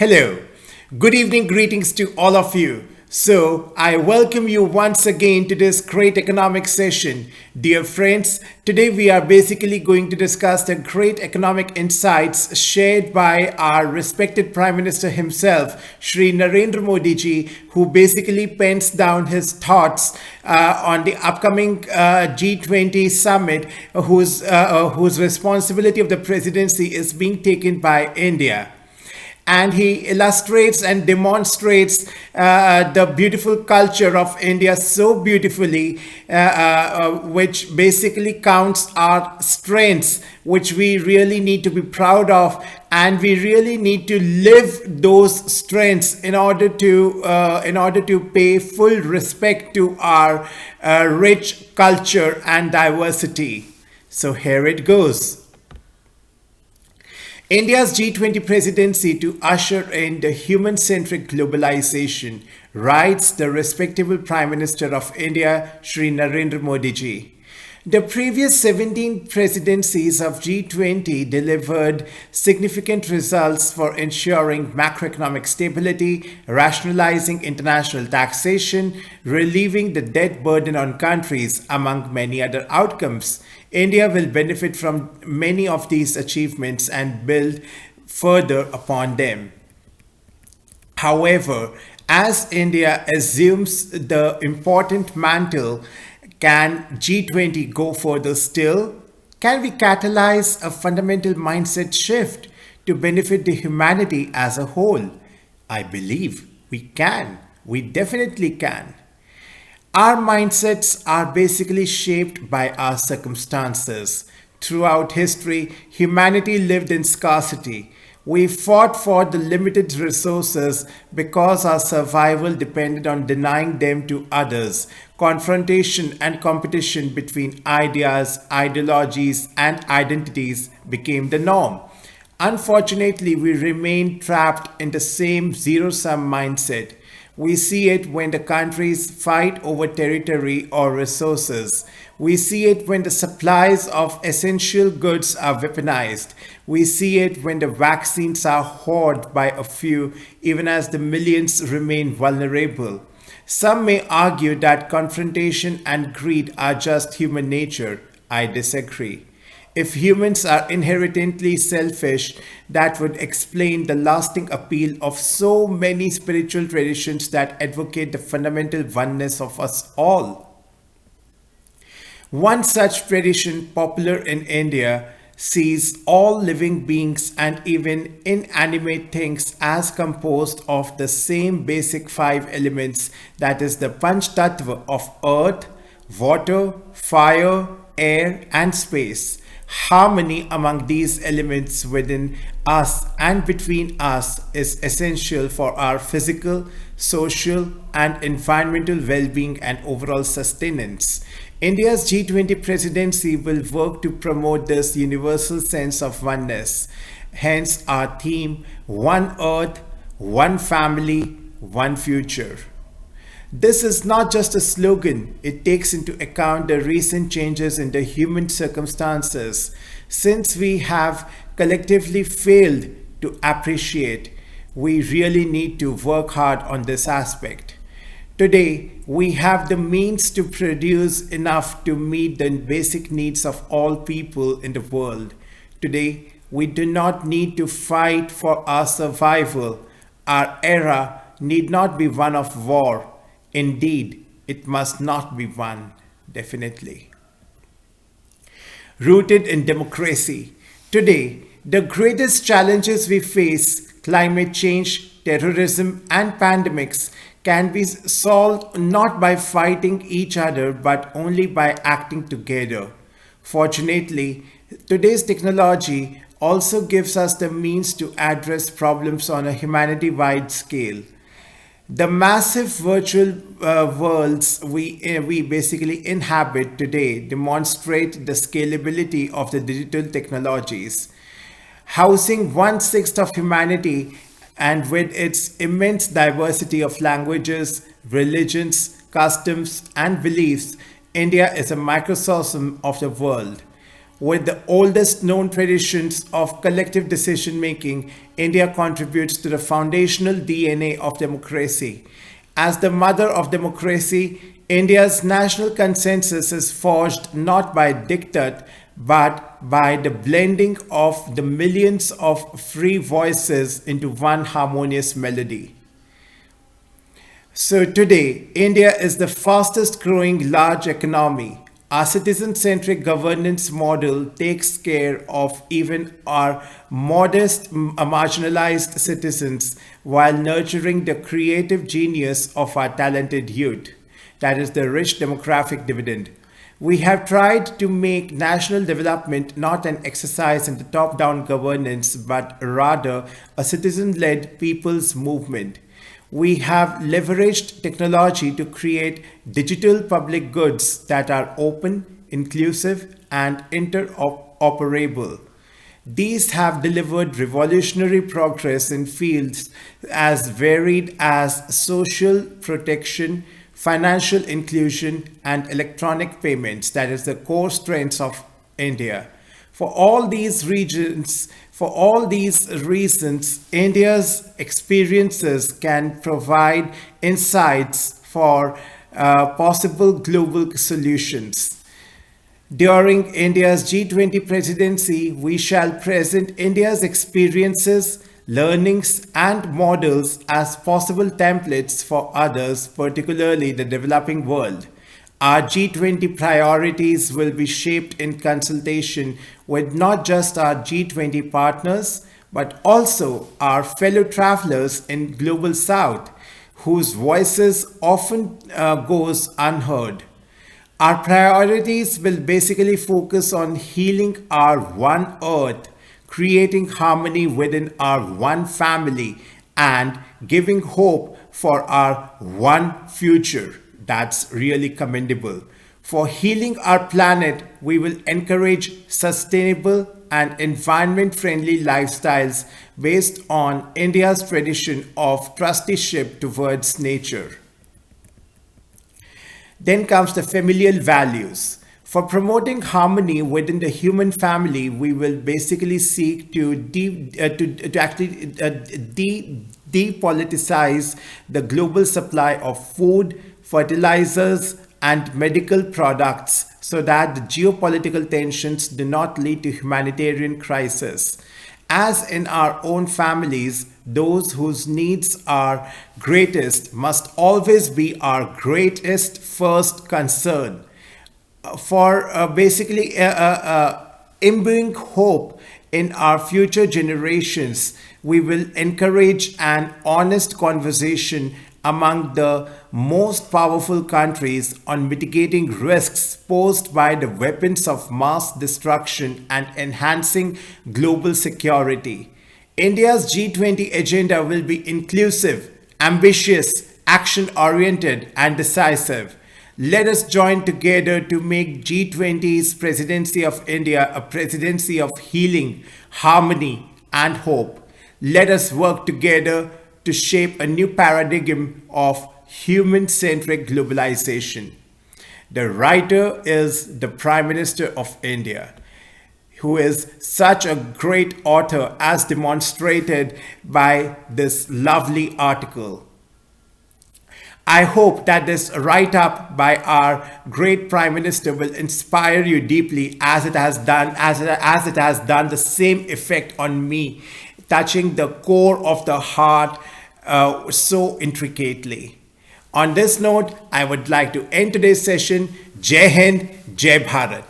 Hello, good evening, greetings to all of you. So, I welcome you once again to this great economic session. Dear friends, today we are basically going to discuss the great economic insights shared by our respected Prime Minister himself, Shree Narendra Modi ji, who basically pens down his thoughts on the upcoming G20 Summit, whose responsibility of the presidency is being taken by India. And he illustrates and demonstrates the beautiful culture of India so beautifully, which basically counts our strengths, which we really need to be proud of, and we really need to live those strengths in order to pay full respect to our rich culture and diversity. So here it goes. India's G20 presidency to usher in the human-centric globalization, writes the respectable Prime Minister of India, Shree Narendra Modi ji. The previous 17 presidencies of G20 delivered significant results for ensuring macroeconomic stability, rationalizing international taxation, relieving the debt burden on countries, among many other outcomes. India will benefit from many of these achievements and build further upon them. However, as India assumes the important mantle, can G20 go further still? Can we catalyze a fundamental mindset shift to benefit the humanity as a whole? I believe we can. We definitely can. Our mindsets are basically shaped by our circumstances. Throughout history, humanity lived in scarcity. We fought for the limited resources because our survival depended on denying them to others. Confrontation and competition between ideas, ideologies, and identities became the norm. Unfortunately, we remain trapped in the same zero-sum mindset. We see it when the countries fight over territory or resources. We see it when the supplies of essential goods are weaponized. We see it when the vaccines are hoarded by a few, even as the millions remain vulnerable. Some may argue that confrontation and greed are just human nature. I disagree. If humans are inherently selfish, that would explain the lasting appeal of so many spiritual traditions that advocate the fundamental oneness of us all. One such tradition, popular in India, sees all living beings and even inanimate things as composed of the same basic five elements, that is the Panch Tattva of earth, water, fire, air, and space. Harmony among these elements within us and between us is essential for our physical, social, and environmental well-being and overall sustenance. India's G20 presidency will work to promote this universal sense of oneness. Hence our theme, One Earth, One Family, One Future. This is not just a slogan, it takes into account the recent changes in the human circumstances. Since we have collectively failed to appreciate, we really need to work hard on this aspect. Today, we have the means to produce enough to meet the basic needs of all people in the world. Today, we do not need to fight for our survival. Our era need not be one of war. Indeed, it must not be one, definitely. Rooted in democracy. Today, the greatest challenges we face, climate change, terrorism, and pandemics, can be solved not by fighting each other but only by acting together. Fortunately, today's technology also gives us the means to address problems on a humanity-wide scale. The massive virtual worlds we basically inhabit today demonstrate the scalability of the digital technologies. Housing one-sixth of humanity and with its immense diversity of languages, religions, customs, and beliefs, India is a microcosm of the world. With the oldest known traditions of collective decision making, India contributes to the foundational DNA of democracy. As the mother of democracy, India's national consensus is forged not by diktat but by the blending of the millions of free voices into one harmonious melody. So today, India is the fastest growing large economy. Our citizen centric governance model takes care of even our modest, marginalized citizens while nurturing the creative genius of our talented youth. That is the rich demographic dividend. We have tried to make national development not an exercise in the top down governance, but rather a citizen led people's movement. We have leveraged technology to create digital public goods that are open, inclusive, and interoperable. These have delivered revolutionary progress in fields as varied as social protection, financial inclusion, and electronic payments. That is the core strengths of India. For all these reasons, India's experiences can provide insights for possible global solutions. During India's G20 presidency, we shall present India's experiences, learnings, and models as possible templates for others, particularly the developing world. Our G20 priorities will be shaped in consultation with not just our G20 partners, but also our fellow travelers in Global South, whose voices often goes unheard. Our priorities will basically focus on healing our one earth, creating harmony within our one family, and giving hope for our one future. That's really commendable. For healing our planet, we will encourage sustainable and environment friendly lifestyles based on India's tradition of trusteeship towards nature. Then comes the familial values. For promoting harmony within the human family, we will basically seek to depoliticize the global supply of food, fertilizers, and medical products so that the geopolitical tensions do not lead to humanitarian crisis. As in our own families, those whose needs are greatest must always be our greatest first concern. For basically imbuing hope in our future generations, we will encourage an honest conversation among the most powerful countries on mitigating risks posed by the weapons of mass destruction and enhancing global security. India's G20 agenda will be inclusive, ambitious, action oriented, and decisive. Let us join together to make G20's presidency of India a presidency of healing, harmony, and hope. Let us work together to shape a new paradigm of human-centric globalization. The writer is the Prime Minister of India, who is such a great author as demonstrated by this lovely article. I hope that this write-up by our great Prime Minister will inspire you deeply as it has done the same effect on me, touching the core of the heart so intricately. On this note, I would like to end today's session. Jai Hind, Jai Bharat.